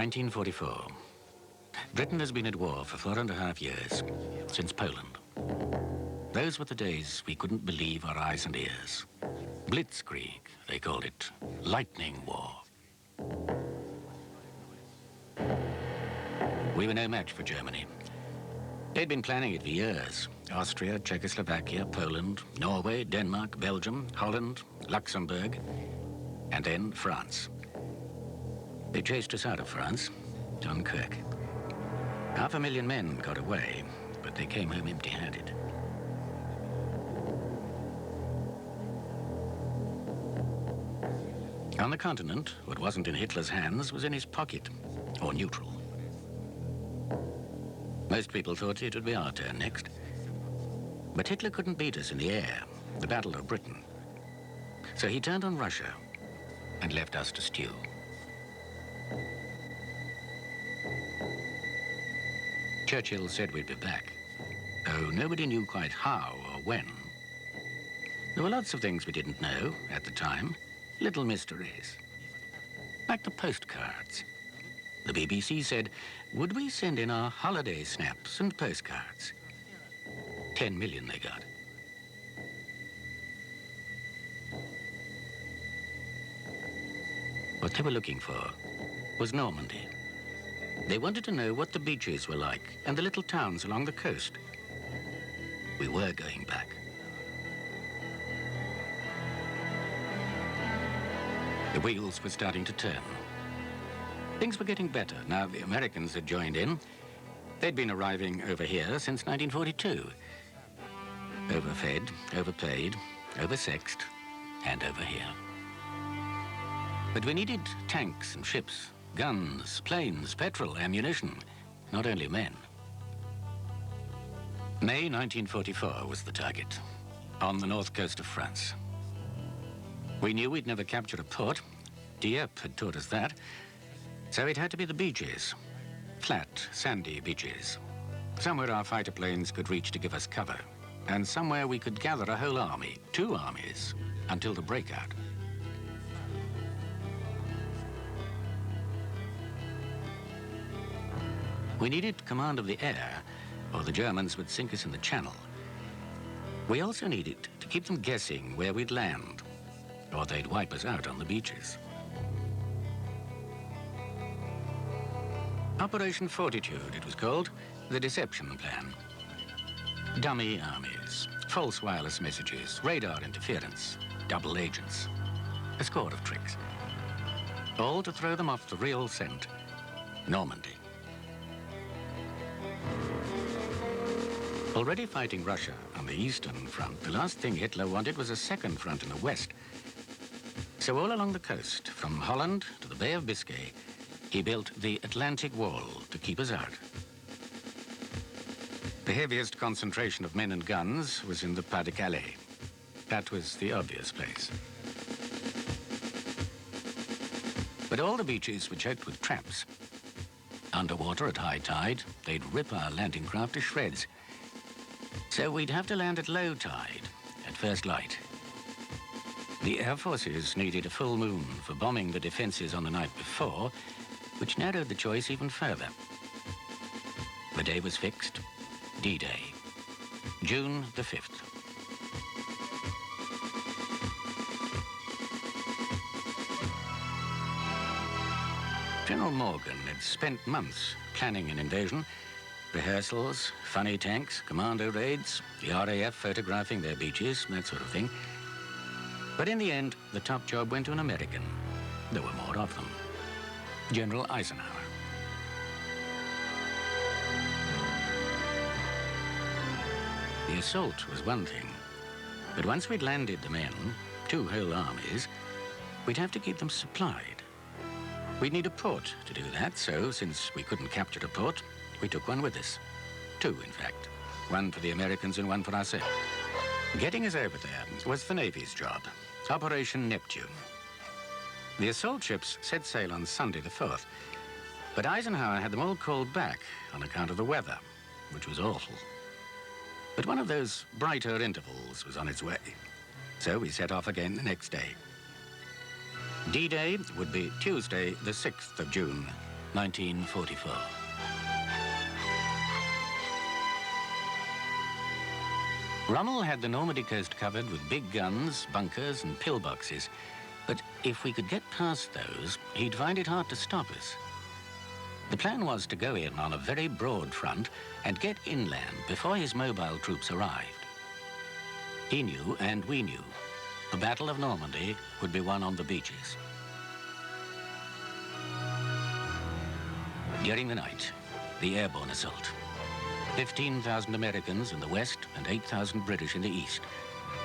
1944. Britain has been at war for 4.5 years, since Poland. Those were the days we couldn't believe our eyes and ears. Blitzkrieg, they called it. Lightning war. We were no match for Germany. They'd been planning it for years. Austria, Czechoslovakia, Poland, Norway, Denmark, Belgium, Holland, Luxembourg, and then France. They chased us out of France, Dunkirk. 500,000 men got away, but they came home empty-handed. On the continent, what wasn't in Hitler's hands was in his pocket, or neutral. Most people thought it would be our turn next. But Hitler couldn't beat us in the air, the Battle of Britain. So he turned on Russia and left us to stew. Churchill said we'd be back, though nobody knew quite how or when. There were lots of things we didn't know at the time, little mysteries, like the postcards. The BBC said, would we send in our holiday snaps and postcards? 10 million they got. What they were looking for was Normandy. They wanted to know what the beaches were like and the little towns along the coast. We were going back. The wheels were starting to turn. Things were getting better now the Americans had joined in. They'd been arriving over here since 1942. Overfed, overpaid, oversexed, and over here. But we needed tanks and ships, guns, planes, petrol, ammunition, not only men. May 1944 was the target, on the north coast of France. We knew we'd never capture a port. Dieppe had taught us that. So it had to be the beaches, flat, sandy beaches. Somewhere our fighter planes could reach to give us cover, and somewhere we could gather a whole army, 2 armies, until the breakout. We needed command of the air, or the Germans would sink us in the channel. We also needed to keep them guessing where we'd land, or they'd wipe us out on the beaches. Operation Fortitude, it was called, the deception plan. Dummy armies, false wireless messages, radar interference, double agents, a score of tricks. All to throw them off the real scent, Normandy. Already fighting Russia on the Eastern Front, the last thing Hitler wanted was a second front in the West. So all along the coast, from Holland to the Bay of Biscay, he built the Atlantic Wall to keep us out. The heaviest concentration of men and guns was in the Pas de Calais. That was the obvious place. But all the beaches were choked with traps. Underwater at high tide, they'd rip our landing craft to shreds. So we'd have to land at low tide, at first light. The Air Forces needed a full moon for bombing the defenses on the night before, which narrowed the choice even further. The day was fixed, D-Day, June the 5th. General Morgan had spent months planning an invasion, rehearsals, funny tanks, commando raids, the RAF photographing their beaches, that sort of thing. But in the end, the top job went to an American. There were more of them. General Eisenhower. The assault was one thing, but once we'd landed the men, 2 whole armies, we'd have to keep them supplied. We'd need a port to do that, so since we couldn't capture a port, we took one with us. 2, in fact. One for the Americans and one for ourselves. Getting us over there was the Navy's job, Operation Neptune. The assault ships set sail on Sunday the 4th, but Eisenhower had them all called back on account of the weather, which was awful. But one of those brighter intervals was on its way, so we set off again the next day. D-Day would be Tuesday the 6th of June, 1944. Rommel had the Normandy coast covered with big guns, bunkers and pillboxes. But if we could get past those, he'd find it hard to stop us. The plan was to go in on a very broad front and get inland before his mobile troops arrived. He knew, and we knew, the Battle of Normandy would be won on the beaches. During the night, the airborne assault. 15,000 Americans in the west and 8,000 British in the east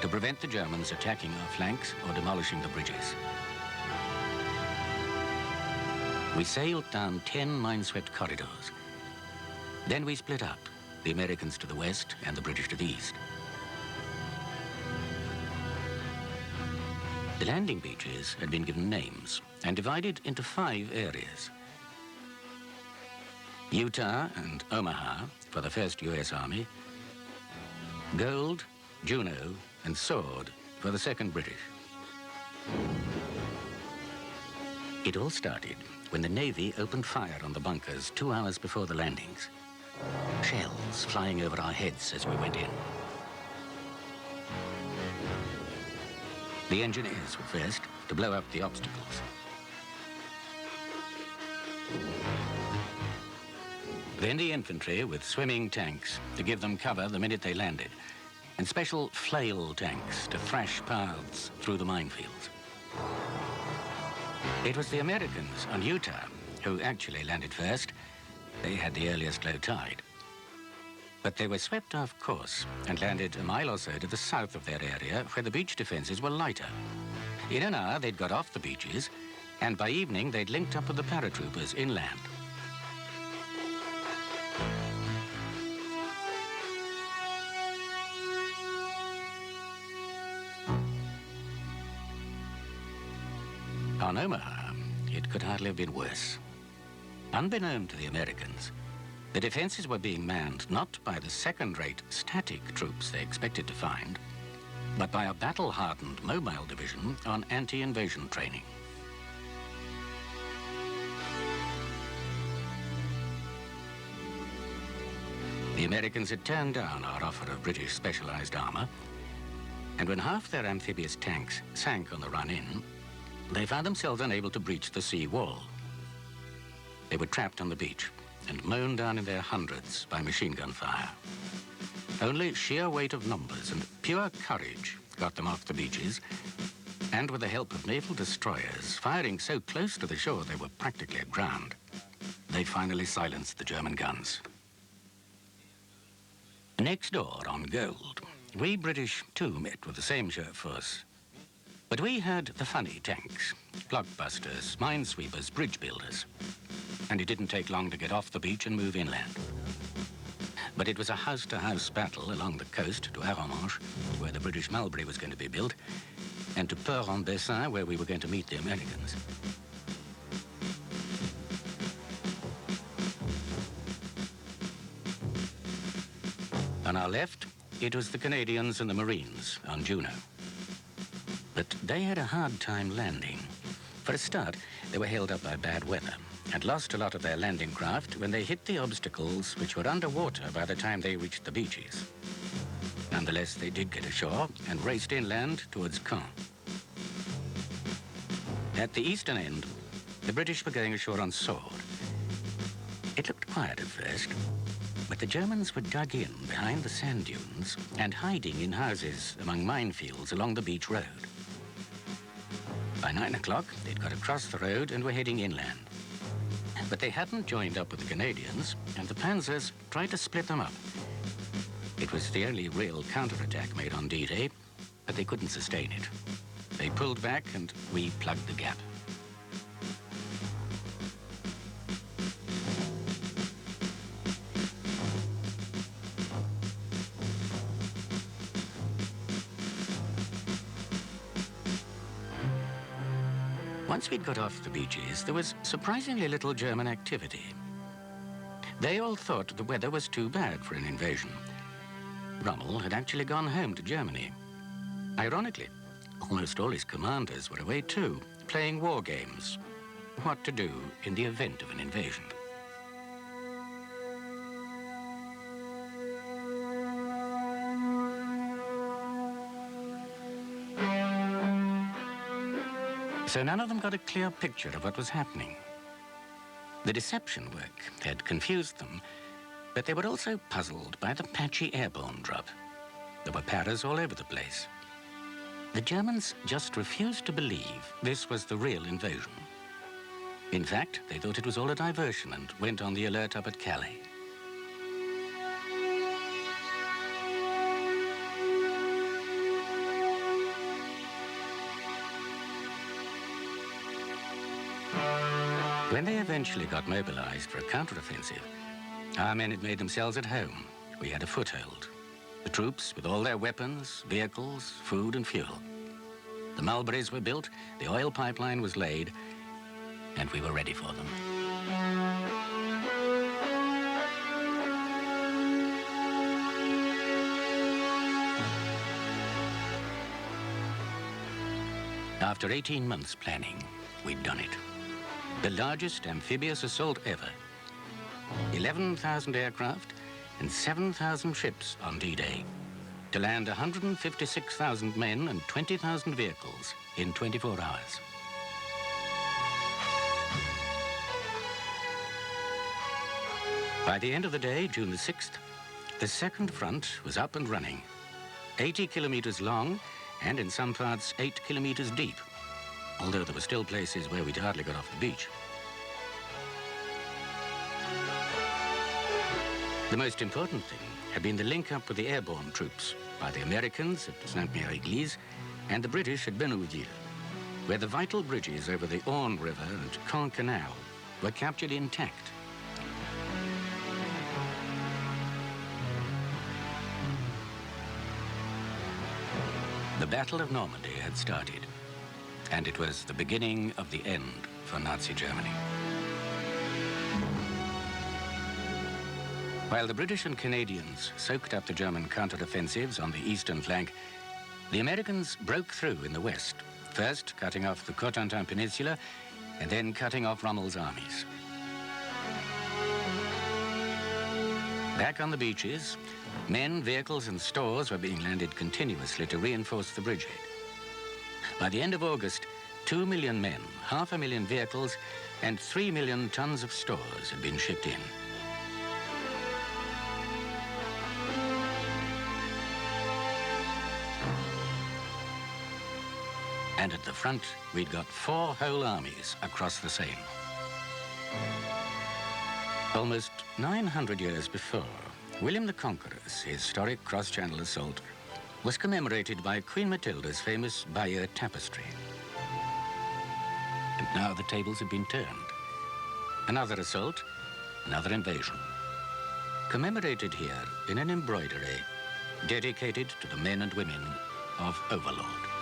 to prevent the Germans attacking our flanks or demolishing the bridges. We sailed down 10 mine-swept corridors. Then we split up, the Americans to the west and the British to the east. The landing beaches had been given names and divided into 5 areas. Utah and Omaha for the 1st US Army, Gold, Juno and Sword for the 2nd British. It all started when the Navy opened fire on the bunkers 2 hours before the landings. Shells flying over our heads as we went in. The engineers were first to blow up the obstacles. Then the infantry with swimming tanks to give them cover the minute they landed, and special flail tanks to thrash paths through the minefields. It was the Americans on Utah who actually landed first. They had the earliest low tide. But they were swept off course and landed a mile or so to the south of their area where the beach defenses were lighter. In an hour, they'd got off the beaches, and by evening, they'd linked up with the paratroopers inland. On Omaha, it could hardly have been worse. Unbeknown to the Americans, the defenses were being manned not by the second-rate static troops they expected to find, but by a battle-hardened mobile division on anti-invasion training. The Americans had turned down our offer of British specialized armor, and when half their amphibious tanks sank on the run-in, they found themselves unable to breach the sea wall. They were trapped on the beach and mown down in their hundreds by machine gun fire. Only sheer weight of numbers and pure courage got them off the beaches, and with the help of naval destroyers firing so close to the shore they were practically aground, they finally silenced the German guns. Next door on Gold, we British too met with the same show of force. But we had the funny tanks, blockbusters, minesweepers, bridge builders. And it didn't take long to get off the beach and move inland. But it was a house-to-house battle along the coast to Arromanches, where the British Mulberry was going to be built, and to Port-en-Bessin, where we were going to meet the Americans. On our left, it was the Canadians and the Marines on Juno. But they had a hard time landing. For a start, they were held up by bad weather and lost a lot of their landing craft when they hit the obstacles which were underwater by the time they reached the beaches. Nonetheless, they did get ashore and raced inland towards Caen. At the eastern end, the British were going ashore on Sword. It looked quiet at first, but the Germans were dug in behind the sand dunes and hiding in houses among minefields along the beach road. By 9 o'clock, they'd got across the road and were heading inland. But they hadn't joined up with the Canadians, and the Panzers tried to split them up. It was the only real counterattack made on D-Day, but they couldn't sustain it. They pulled back, and we plugged the gap. Once we'd got off the beaches, there was surprisingly little German activity. They all thought the weather was too bad for an invasion. Rommel had actually gone home to Germany. Ironically, almost all his commanders were away too, playing war games, what to do in the event of an invasion. So none of them got a clear picture of what was happening. The deception work had confused them, but they were also puzzled by the patchy airborne drop. There were paras all over the place. The Germans just refused to believe this was the real invasion. In fact, they thought it was all a diversion and went on the alert up at Calais. When they eventually got mobilized for a counteroffensive, our men had made themselves at home. We had a foothold. The troops with all their weapons, vehicles, food and fuel. The mulberries were built, the oil pipeline was laid, and we were ready for them. After 18 months planning, we'd done it. The largest amphibious assault ever. 11,000 aircraft and 7,000 ships on D-Day to land 156,000 men and 20,000 vehicles in 24 hours. By the end of the day, June the 6th, the second front was up and running, 80 kilometers long and in some parts 8 kilometers deep, although there were still places where we'd hardly got off the beach. The most important thing had been the link-up with the airborne troops by the Americans at Sainte-Mère-Église and the British at Benouville, where the vital bridges over the Orne River and Caen Canal were captured intact. The Battle of Normandy had started, and it was the beginning of the end for Nazi Germany. While the British and Canadians soaked up the German counteroffensives on the eastern flank, the Americans broke through in the west, first cutting off the Cotentin Peninsula and then cutting off Rommel's armies. Back on the beaches, men, vehicles and stores were being landed continuously to reinforce the bridgehead. By the end of August, 2 million men, 500,000 vehicles and 3 million tons of stores had been shipped in. And at the front, we'd got 4 whole armies across the Seine. Almost 900 years before, William the Conqueror's historic cross-channel assault was commemorated by Queen Matilda's famous Bayeux tapestry. And now the tables had been turned. Another assault, another invasion. Commemorated here in an embroidery dedicated to the men and women of Overlord.